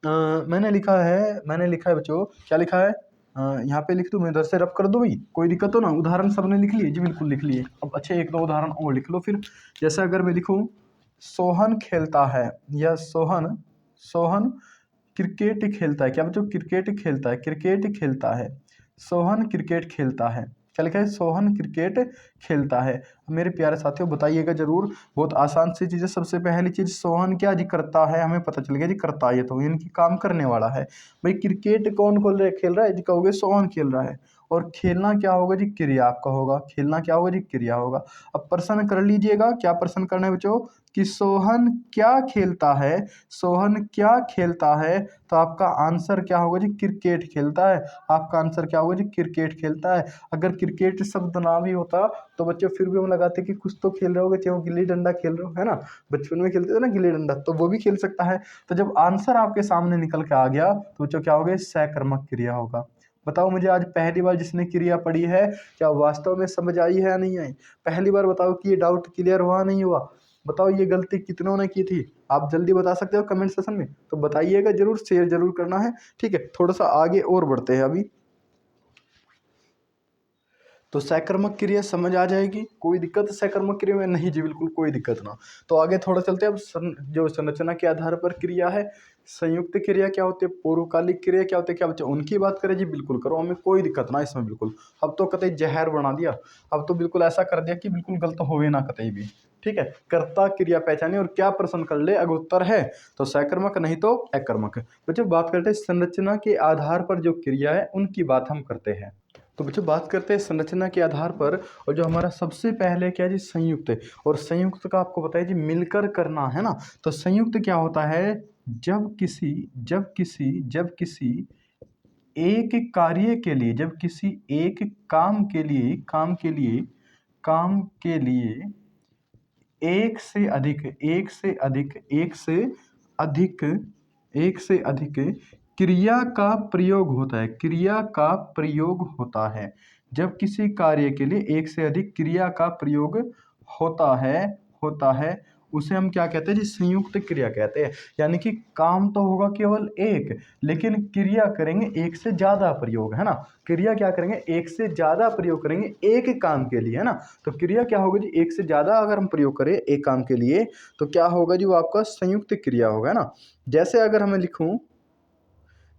S2: मैंने लिखा है बच्चों, क्या लिखा है, यहाँ पे लिख दूं, मैं इधर से रब कर दूं भाई, कोई दिक्कत हो ना। उदाहरण सबने लिख लिए जी, बिल्कुल लिख लिए। अब अच्छे एक दो उदाहरण और लिख लो फिर। जैसे अगर मैं लिखूं, सोहन खेलता है, या सोहन सोहन क्रिकेट खेलता है। क्या बच्चों, क्रिकेट खेलता है, क्रिकेट खेलता है, सोहन क्रिकेट खेलता है। क्या लिखा है, सोहन क्रिकेट खेलता है। मेरे प्यारे साथियों बताइएगा जरूर, बहुत आसान सी चीज़ है। सबसे पहली चीज, सोहन क्या जी करता है, हमें पता चल गया जी करता है, ये तो यानी कि काम करने वाला है। भाई क्रिकेट कौन खेल रहा है जी, कहोगे सोहन खेल रहा है। और खेलना क्या होगा जी, क्रिया आपका होगा। खेलना क्या होगा जी, क्रिया होगा। अब प्रश्न कर लीजिएगा, क्या प्रश्न करना है बच्चों, कि सोहन क्या खेलता है, सोहन क्या खेलता है, तो आपका आंसर क्या होगा जी, क्रिकेट खेलता है। आपका आंसर क्या होगा जी, क्रिकेट खेलता है। अगर क्रिकेट शब्द ना भी होता तो बच्चों फिर भी हम लगाते कि कुछ तो खेल रहे होगे, चाहे वो गिल्ली डंडा खेल रहे हो, है ना। बचपन में खेलते थे ना गिल्ली डंडा, तो वो भी खेल सकता है। तो जब आंसर आपके सामने निकल के आ गया तो बच्चों क्या होगा, सकर्मक क्रिया होगा। बताओ मुझे, आज पहली बार जिसने क्रिया पढ़ी है, क्या वास्तव में समझ आई है या नहीं आई। पहली बार बताओ कि ये डाउट क्लियर हुआ नहीं हुआ। बताओ ये गलती कितनों ने की थी, आप जल्दी बता सकते हो कमेंट सेशन में, तो बताइएगा जरूर, शेयर जरूर करना है। ठीक है, थोड़ा सा आगे और बढ़ते हैं अभी। तो सकर्मक क्रिया समझ आ जाएगी, कोई दिक्कत सकर्मक क्रिया में नहीं जी, बिल्कुल कोई दिक्कत ना। तो आगे थोड़ा चलते हैं। अब जो संरचना के आधार पर क्रिया है, संयुक्त क्रिया क्या होती है, पूर्वकालिक क्रिया क्या होती है, क्या बच्चे उनकी बात करें जी, बिल्कुल करो, हमें कोई दिक्कत ना इसमें बिल्कुल। अब तो कतई जहर बना दिया, अब तो बिल्कुल ऐसा कर दिया कि बिल्कुल गलत हो ना कतई भी। ठीक है, कर्ता क्रिया पहचाने और क्या प्रश्न कर ले, अगर उत्तर है तो सकर्मक, नहीं तो अकर्मक। बच्चों बात करते हैं संरचना के आधार पर जो क्रिया है उनकी बात हम करते हैं। तो बच्चों बात करते हैं संरचना के आधार पर, और जो हमारा सबसे पहले क्या है जी, संयुक्त है। और संयुक्त का आपको बताइए जी, मिलकर करना, है ना। तो संयुक्त क्या होता है, जब किसी एक कार्य के लिए, जब किसी एक काम के लिए अधिक एक से अधिक क्रिया का प्रयोग होता है, क्रिया का प्रयोग होता है। जब किसी कार्य के लिए एक से अधिक क्रिया का प्रयोग होता है उसे हम क्या कहते हैं जी, संयुक्त क्रिया कहते हैं। यानी कि काम तो होगा केवल एक, लेकिन क्रिया करेंगे एक से ज्यादा प्रयोग, है ना। क्रिया क्या करेंगे, एक से ज्यादा प्रयोग करेंगे एक काम के लिए, है ना। तो क्रिया क्या होगा जी, एक से ज्यादा अगर हम प्रयोग करें एक काम के लिए तो क्या होगा जी, वो आपका संयुक्त क्रिया होगा, है ना। जैसे अगर हमें लिखूं,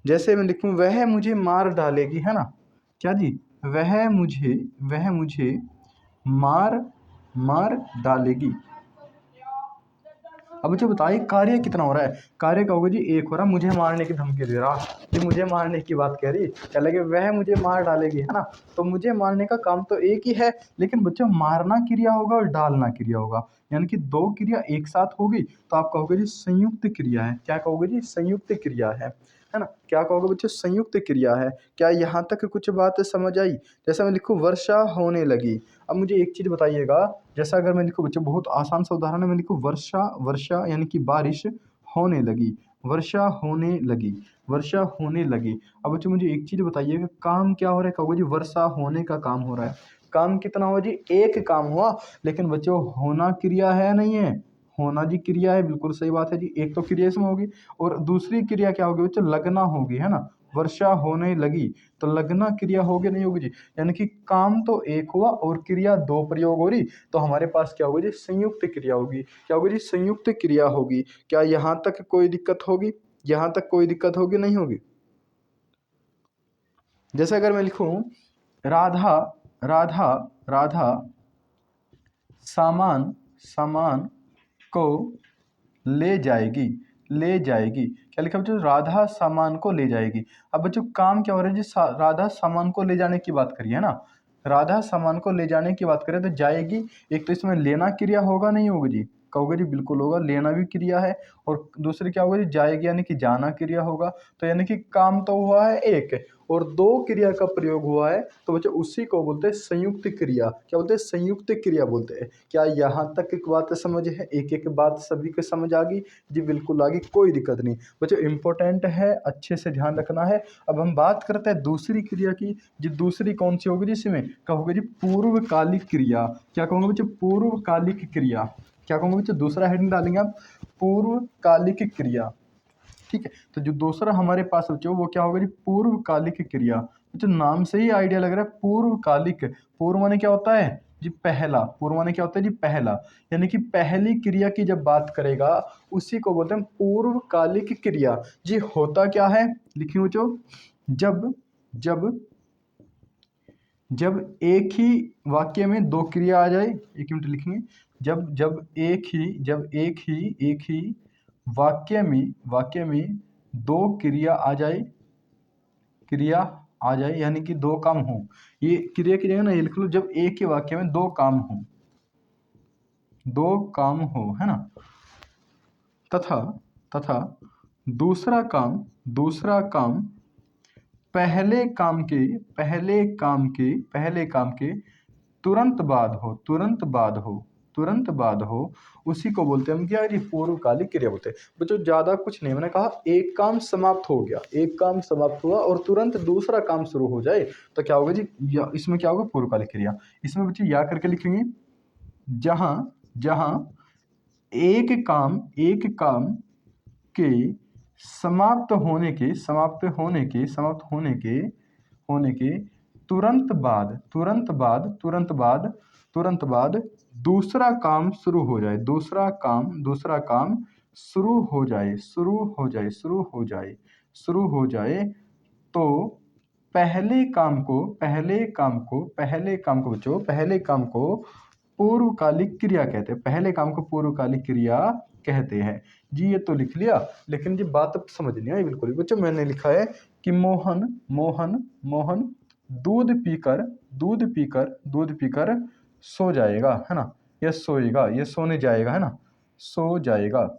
S2: जैसे मैं लिखूं, वह मुझे मार डालेगी, है ना। क्या जी, वह मुझे मार मार डालेगी। अब मुझे बताइए कार्य कितना हो रहा है, कार्य का होगा जी एक हो रहा, मुझे मारने की धमकी दे रहा, ये मुझे मारने की बात कह रही, क्या लगे, वह मुझे मार डालेगी, है ना। तो मुझे मारने का काम तो एक ही है, लेकिन बच्चों मारना क्रिया होगा और डालना क्रिया होगा, यानी कि दो क्रिया एक साथ होगी, तो आप कहोगे जी संयुक्त क्रिया है। क्या कहोगे जी, संयुक्त क्रिया है ना। क्या कहोगे बच्चों, संयुक्त क्रिया है। क्या यहाँ तक कुछ बात समझ आई। जैसे मैं लिखूं, वर्षा होने लगी। अब मुझे एक चीज बताइएगा, जैसा अगर मैं लिखूं बच्चों, बहुत आसान सा उदाहरण है, मैं लिखूं वर्षा वर्षा यानी कि बारिश होने लगी, वर्षा होने लगी, वर्षा होने लगी। अब बच्चों मुझे एक चीज बताइएगा, काम क्या हो रहा है, कहोगे जी वर्षा होने का काम हो रहा है। काम कितना हुआ जी, एक काम हुआ, लेकिन बच्चों होना क्रिया है नहीं है, होना जी क्रिया है, बिल्कुल सही बात है जी। एक तो क्रिया इसमें होगी, और दूसरी क्रिया क्या होगी बच्चों, लगना होगी, है ना। वर्षा होने लगी, तो लगना क्रिया होगी नहीं होगी जी, यानी कि काम तो एक हुआ और क्रिया दो प्रयोग हो रही, तो हमारे पास क्या होगी जी, संयुक्त क्रिया होगी। क्या होगी जी, संयुक्त क्रिया होगी। क्या यहाँ तक कोई दिक्कत होगी, यहाँ तक कोई दिक्कत होगी नहीं होगी। जैसे अगर मैं लिखूं, राधा राधा राधा सामान सामान को ले जाएगी। क्या लिखा बच्चों, राधा सामान को ले जाएगी। अब बच्चों काम क्या हो रहा है जी, राधा सामान को ले जाने की बात करिए, है ना। राधा सामान को ले जाने की बात करें तो जाएगी, एक तो इसमें लेना क्रिया होगा नहीं होगा जी, कहोगे जी बिल्कुल होगा, लेना भी क्रिया है, और दूसरी क्या होगा जी, जाएगी यानी कि जाना क्रिया होगा। तो यानी कि काम तो हुआ है एक, और दो क्रिया का प्रयोग हुआ है तो बच्चों उसी को बोलते हैं संयुक्त क्रिया। क्या बोलते हैं? संयुक्त क्रिया बोलते हैं। क्या यहाँ तक एक बात समझ है? एक एक बात सभी को समझ आ गई जी? बिल्कुल आ गई, कोई दिक्कत नहीं बच्चों, इंपॉर्टेंट है, अच्छे से ध्यान रखना है। अब हम बात करते हैं दूसरी क्रिया की जी। दूसरी कौन सी होगी जिसमें? क्या होगी जी? पूर्वकालिक क्रिया। क्या कहूँगे बच्चों? पूर्वकालिक क्रिया। क्या कहूँगे बच्चों? दूसरा हेडिंग डालेंगे आप, पूर्वकालिक क्रिया। ठीक है, तो जो दूसरा हमारे पास बच्चों वो क्या होगा जी? पूर्वकालिक क्रिया। बच्चों नाम से ही आइडिया लग रहा है, पूर्वकालिक। पूर्व माने क्या होता है जी? पहला। पूर्व माने क्या होता है जी? पहला। यानी कि पहली क्रिया की जब बात करेगा उसी को बोलते हैं पूर्वकालिक क्रिया जी। होता क्या है लिखिए बच्चों, जब जब जब एक ही वाक्य में दो क्रिया आ जाए, एक मिनट लिखेंगे, जब जब एक ही वाक्य में दो क्रिया आ जाए यानी कि दो काम हो। ये क्रिया की जगह ना ये लिख लो, जब एक ही वाक्य में दो काम हो, है ना। तथा तथा दूसरा काम पहले काम के तुरंत बाद हो, उसी को बोलते हैं हम क्या जी? पूर्वकालिक क्रिया बोलते हैं। बच्चों ज्यादा कुछ नहीं, मैंने कहा एक काम समाप्त हो गया, एक काम समाप्त हुआ और तुरंत दूसरा काम शुरू हो जाए तो क्या होगा जी? या इसमें क्या होगा? पूर्वकालिक क्रिया। इसमें बच्चे या करके लिखेंगे, जहां जहां एक काम के समाप्त होने के तुरंत बाद दूसरा काम शुरू हो जाए, शुरू हो जाए तो पहले काम को पूर्वकालिक क्रिया कहते हैं। पहले काम को पूर्वकालिक क्रिया कहते हैं जी। ये तो लिख लिया, लेकिन जी बात अब समझ नहीं आई बिल्कुल भी। बच्चों मैंने लिखा है कि मोहन दूध पीकर सो जाएगा, है ना, या सोएगा, ये सोने जाएगा, है ना, सो जाएगा।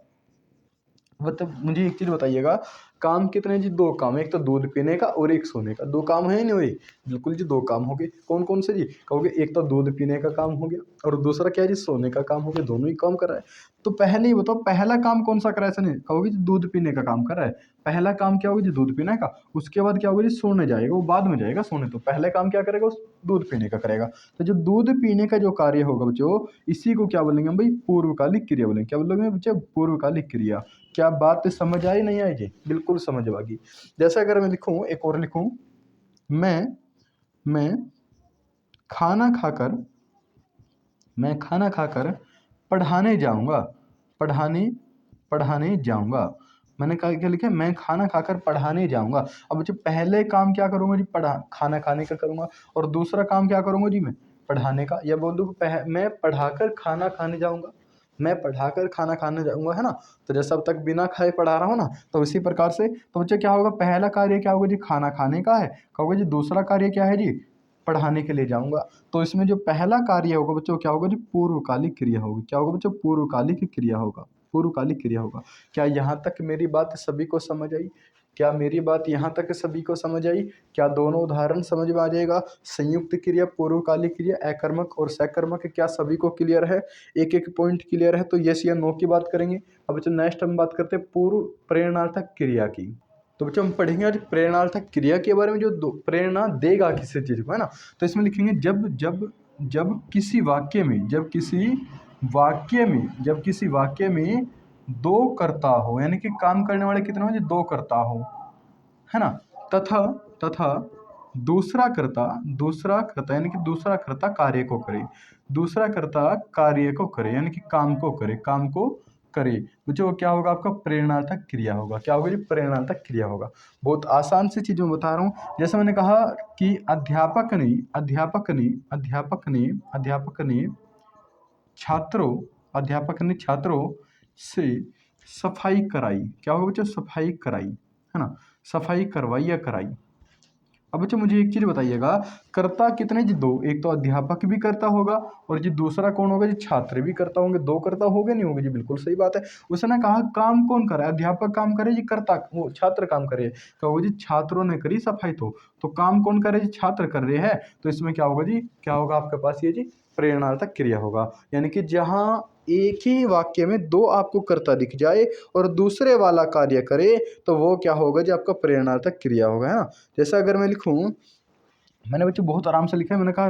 S2: मतलब मुझे एक चीज बताइएगा, काम कितने जी? दो काम, एक तो दूध पीने का और एक सोने का। दो काम है नहीं वही? बिल्कुल जी, दो काम हो गए। कौन कौन से जी? कहोगे एक तो दूध पीने का काम हो गया और दूसरा क्या है जी? सोने का काम हो गया। दोनों ही काम कर रहा है। तो पहले ही बताओ पहला काम कौन सा कर रहा है? सनी कहोगे जी दूध पीने का काम कर रहा है। पहला काम क्या होगा जी? दूध पीने का। उसके बाद क्या होगा जी? सोने जाएगा, वो बाद में जाएगा सोने। तो पहले काम क्या करेगा? उस दूध पीने का करेगा। तो जो दूध पीने का जो कार्य होगा बच्चों, इसी को क्या बोलेंगे हम भाई? पूर्वकालिक क्रिया बोलेंगे। क्या बोलेंगे बच्चे? पूर्वकालिक क्रिया। क्या बात समझ आई नहीं आई जी? बिल्कुल समझ आ गई। जैसे अगर मैं लिखूं, एक और लिखूं, मैं खाना खाकर पढ़ाने जाऊंगा। पढ़ाने जाऊंगा। मैंने कहा क्या लिखा? मैं खाना खाकर पढ़ाने जाऊंगा। अब बच्चों पहले काम क्या करूंगा जी? खाना खाने का करूंगा। और दूसरा काम क्या करूंगा जी? मैं पढ़ाने का। या बोल दूं मैं पढ़ाकर खाना खाने जाऊंगा। मैं पढ़ाकर खाना खाने जाऊंगा, है ना। तो जैसे अब तक बिना खाए पढ़ा रहा हूँ ना, तो इसी प्रकार से तो बच्चे क्या होगा? पहला कार्य क्या होगा जी? खाना खाने का है। कहोगे जी दूसरा कार्य क्या है जी? पढ़ाने के लिए जाऊंगा। तो इसमें जो पहला कार्य होगा बच्चों क्या होगा जी? पूर्वकालिक क्रिया होगी। क्या होगा बच्चों? पूर्वकालिक क्रिया होगा। पूर्वकालिक क्रिया होगा। क्या यहाँ तक मेरी बात सभी को समझ आई? क्या मेरी बात यहाँ तक सभी को समझ आई? क्या दोनों उदाहरण समझ में आ जाएगा? संयुक्त क्रिया, पूर्वकालिक क्रिया, अकर्मक और सकर्मक, क्या सभी को क्लियर है? एक एक पॉइंट क्लियर है तो यस या नो की बात करेंगे। अब बच्चों नेक्स्ट हम बात करते हैं पूर्व प्रेरणार्थक क्रिया की। तो बच्चों हम पढ़ेंगे आज प्रेरणार्थक क्रिया के बारे में, जो प्रेरणा देगा किसी चीज को, है ना। तो इसमें लिखेंगे जब किसी वाक्य में दो कर्ता हो, यानी कि काम करने वाले कितने हो जी? दो कर्ता हो, है ना। तथा तथा दूसरा कर्ता यानी कि दूसरा कर्ता कार्य को करे, यानी कि काम को करे। जो क्या होगा? आपका प्रेरणार्थक क्रिया होगा। क्या होगा जी? प्रेरणार्थक क्रिया होगा। बहुत आसान सी चीज मैं बता रहा हूँ। जैसे मैंने कहा कि अध्यापक ने छात्रों से सफाई कराई। क्या होगा बच्चों? सफाई कराई, है ना, सफाई करवाई या कराई। अब बच्चों मुझे एक चीज़ बताइएगा, कर्ता कितने जी? दो। एक तो अध्यापक भी कर्ता होगा और जी दूसरा कौन होगा जी? छात्र भी कर्ता होंगे। दो कर्ता होंगे नहीं होंगे जी? बिल्कुल सही बात है। उसने कहा काम कौन करे? अध्यापक काम करे जी? कर्ता वो छात्र काम करे? कहोगे जी छात्रों ने करी सफाई तो काम कौन करे जी? छात्र कर रहे हैं। तो इसमें क्या होगा जी? क्या होगा आपके पास ये जी? प्रेरणार्थक क्रिया होगा। यानी कि जहां एक ही वाक्य में दो आपको कर्ता दिख जाए और दूसरे वाला कार्य करे तो वो क्या होगा जी? आपका प्रेरणार्थक क्रिया होगा, है ना। जैसा अगर मैं लिखूं, मैंने बच्चे बहुत आराम से लिखा है। मैंने कहा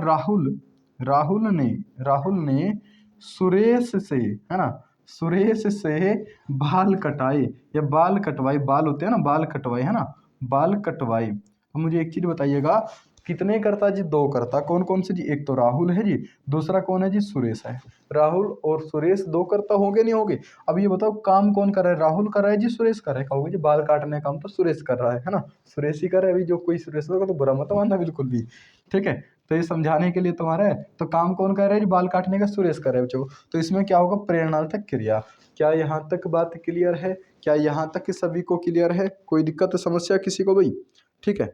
S2: राहुल ने सुरेश से, है ना, सुरेश से बाल कटाए या बाल कटवाए। बाल होते हैं ना, बाल कटवाए, है ना, बाल कटवाए। अब मुझे एक चीज बताइएगा, कितने करता जी? दो करता। कौन कौन से जी? एक तो राहुल है जी, दूसरा कौन है जी? सुरेश है। राहुल और सुरेश दो करता होंगे नहीं होंगे? अब ये बताओ काम कौन कर रहा है? राहुल कर रहा है जी? सुरेश कर रहा है? कहोगे जी बाल काटने का काम तो सुरेश कर रहा है ना, सुरेश ही कर रहा है। अभी जो कोई सुरेश होगा तो बुरा मत मानना बिल्कुल भी, ठीक है। तो ये समझाने के लिए तुम्हारा है। तो काम कौन कर रहा है जी? बाल काटने का सुरेश कर रहा है बच्चों। तो इसमें क्या होगा? प्रेरणार्थक क्रिया। क्या यहाँ तक बात क्लियर है? क्या यहाँ तक सभी को क्लियर है? कोई दिक्कत समस्या किसी को भाई? ठीक है।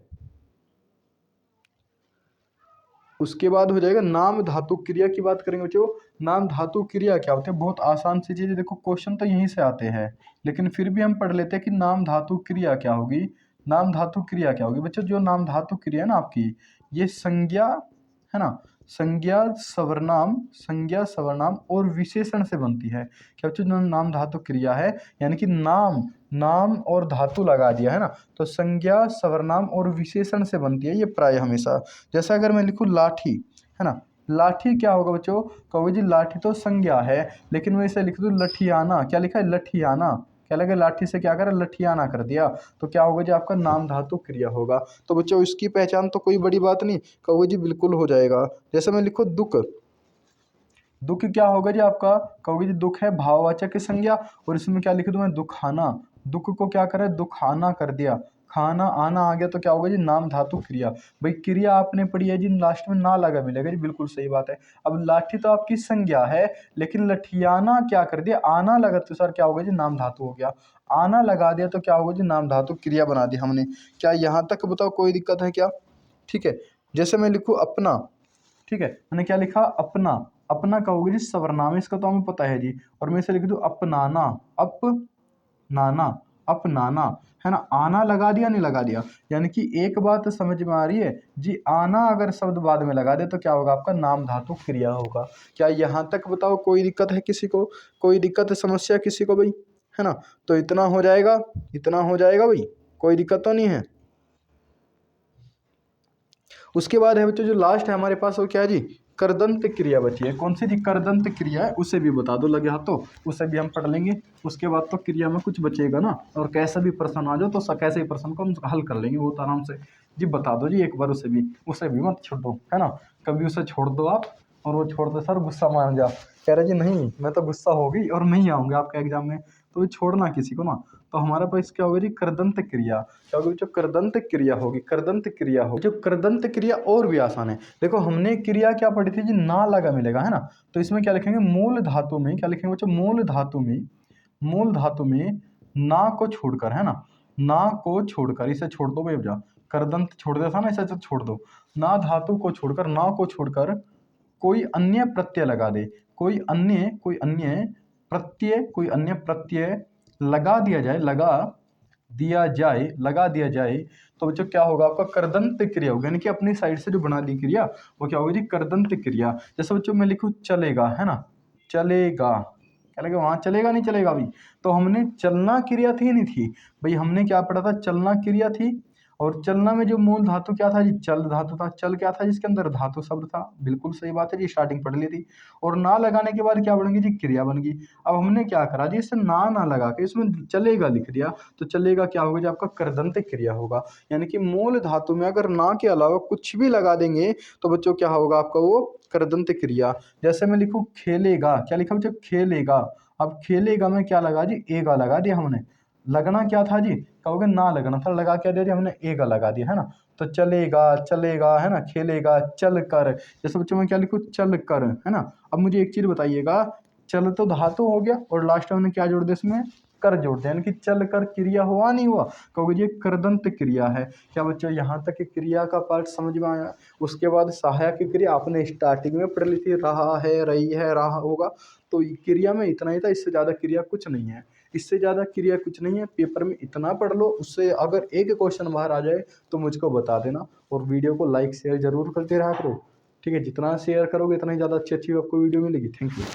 S2: उसके बाद हो जाएगा नाम धातु क्रिया की बात करेंगे बच्चों। नाम धातु क्रिया क्या होते हैं? बहुत आसान सी चीज़ है। देखो क्वेश्चन तो यहीं से आते हैं, लेकिन फिर भी हम पढ़ लेते हैं कि नाम धातु क्रिया क्या होगी। नाम धातु क्रिया क्या होगी बच्चों? जो नाम धातु क्रिया है ना आपकी, ये संज्ञा, है ना, संज्ञा सर्वनाम और विशेषण से बनती है। क्या बच्चों? जो नाम धातु क्रिया है, यानी कि नाम और धातु लगा दिया, है ना, तो संज्ञा सर्वनाम और विशेषण से बनती है ये प्राय हमेशा। जैसा अगर मैं लिखूं लाठी, है ना, लाठी क्या होगा बच्चों? कहोगे जी लाठी तो संज्ञा है, लेकिन मैं इसे लिख दूं लठियाना। क्या लिखा है? लठियाना। क्या लगे? लाठी से क्या करा? लठियाना कर दिया। तो क्या होगा जी? आपका नाम धातु क्रिया होगा। तो बच्चों इसकी पहचान तो कोई बड़ी बात नहीं। कहोगे जी बिल्कुल हो जाएगा। जैसे मैं लिखो दुख, दुख क्या होगा जी आपका? कहोगे जी दुख है भाववाचक संज्ञा, और इसमें क्या लिख दूं मैं? दुखाना। दुख को क्या करे? दुखाना कर दिया। खाना आना आ गया तो क्या होगा जी? नाम धातु क्रिया। भाई क्रिया आपने पढ़ी है जी, लास्ट में ना लगा मिलेगा जी, बिल्कुल सही बात है। अब लाठी तो आपकी संज्ञा है, लेकिन लठियाना क्या कर दिया? आना लगा तो सर क्या होगा जी? नाम धातु हो गया। आना लगा दिया तो क्या होगा जी? नाम धातु क्रिया बना दी हमने। क्या यहाँ तक बताओ कोई दिक्कत है क्या? ठीक है। जैसे मैं लिखूं अपना, ठीक है, मैंने क्या लिखा? अपना। अपना कहोगे जी सर्वनाम, इसका तो हमें पता है जी। और मैं इसे लिख दूं अपनाना, अपनाना, अपनाना, है ना। आना लगा दिया नहीं लगा दिया, यानी कि एक बात समझ में आ रही है जी। आना अगर शब्द बाद में लगा दे तो क्या होगा? आपका नाम धातु क्रिया होगा। क्या यहाँ तक बताओ कोई दिक्कत है किसी को? कोई दिक्कत समस्या किसी को भाई? है ना। तो इतना हो जाएगा, इतना हो जाएगा भाई, कोई दिक्कत तो नहीं है। उसके बाद है बच्चों जो लास्ट है हमारे पास वो क्या है जी? करदंत क्रिया बची है। कौन सी जी? करदंत क्रिया है, उसे भी बता दो लगे हाथ तो, उसे भी हम पढ़ लेंगे। उसके बाद तो क्रिया में कुछ बचेगा ना, और कैसा भी प्रश्न आ जाओ तो कैसे भी प्रश्न को हम हल कर लेंगे बहुत आराम से जी। बता दो जी एक बार, उसे भी मत छोड़ो, है ना। कभी उसे छोड़ दो आप, और वो छोड़ते सर गुस्सा मान जा, कह रहे जी नहीं मैं तो गुस्सा होगी और नहीं आऊँगा आपके एग्जाम में, तो ये छोड़ना किसी को ना। तो हमारे पास क्या होगी जी? करदंत क्रिया। क्या होगी? जो करदंत क्रिया होगी, करदंत क्रिया होगी। जो करदंत क्रिया और भी आसान है। देखो हमने क्रिया क्या पढ़ी थी जी? ना लगा मिलेगा, है ना। तो इसमें क्या लिखेंगे? मूल धातु में क्या लिखेंगे बच्चों? मूल धातु में ना को छोड़कर, है ना, ना को छोड़कर, इसे छोड़ दो भाई जा, करदंत छोड़ दिया था ना, इसे छोड़ दो। ना धातु को छोड़कर, ना को छोड़कर कोई अन्य प्रत्यय लगा दे, कोई अन्य प्रत्यय लगा दिया जाए, लगा दिया जाए, तो बच्चों क्या होगा? आपका करदंत क्रिया होगा। यानी कि अपनी साइड से जो बना दी क्रिया वो क्या होगी जी? करदंत क्रिया। जैसे बच्चों मैं लिखूं चलेगा, है ना, चलेगा, क्या लगेगा? वहां चलेगा नहीं चलेगा भाई? तो हमने चलना क्रिया थी नहीं थी भाई? हमने क्या पढ़ा था? चलना क्रिया थी। और चलना में जो मूल धातु क्या था जी? चल धातु था। चल क्या था? जिसके अंदर धातु शब्द था। बिल्कुल सही बात है जी, स्टार्टिंग पढ़ ली थी। और ना लगाने के बाद क्या बनेगी जी? क्रिया बन गई। अब हमने क्या करा जी? इससे ना लगा के इसमें चलेगा लिख दिया, तो चलेगा क्या होगा जी? आपका करदंत क्रिया होगा। यानी कि मूल धातु में अगर ना के अलावा कुछ भी लगा देंगे तो बच्चों क्या होगा आपका? वो करदंत क्रिया। जैसे मैं लिखूं खेलेगा, क्या लिखा बच्चों? खेलेगा। अब खेलेगा में क्या लगा जी? एगा लगा दिया हमने। लगना क्या था जी? कहोगे ना लगना था, लगा क्या दिया जी हमने? एगा लगा दिया, है ना। तो चलेगा, चलेगा, है ना, खेलेगा, चल कर। जैसे बच्चों में क्या लिखूं? चल कर, है ना। अब मुझे एक चीज बताइएगा, चल तो धातु हो गया और लास्ट में हमने क्या जोड़ दिया इसमें? कर जोड़ दें, यानी कि चल कर क्रिया हुआ नहीं हुआ, क्योंकि ये कृदंत क्रिया है। क्या बच्चों यहाँ तक क्रिया का पार्ट समझ में आया? उसके बाद सहायक क्रिया आपने स्टार्टिंग में पढ़ ली थी, रहा है, रही है, रहा होगा। तो क्रिया में इतना ही था, इससे ज़्यादा क्रिया कुछ नहीं है, इससे ज़्यादा क्रिया कुछ नहीं है। पेपर में इतना पढ़ लो, उससे अगर एक क्वेश्चन बाहर आ जाए तो मुझको बता देना। और वीडियो को लाइक शेयर जरूर करते रहा करो, ठीक है? जितना शेयर करोगे इतना ही ज़्यादा अच्छी अच्छी आपको वीडियो मिलेगी। Thank you.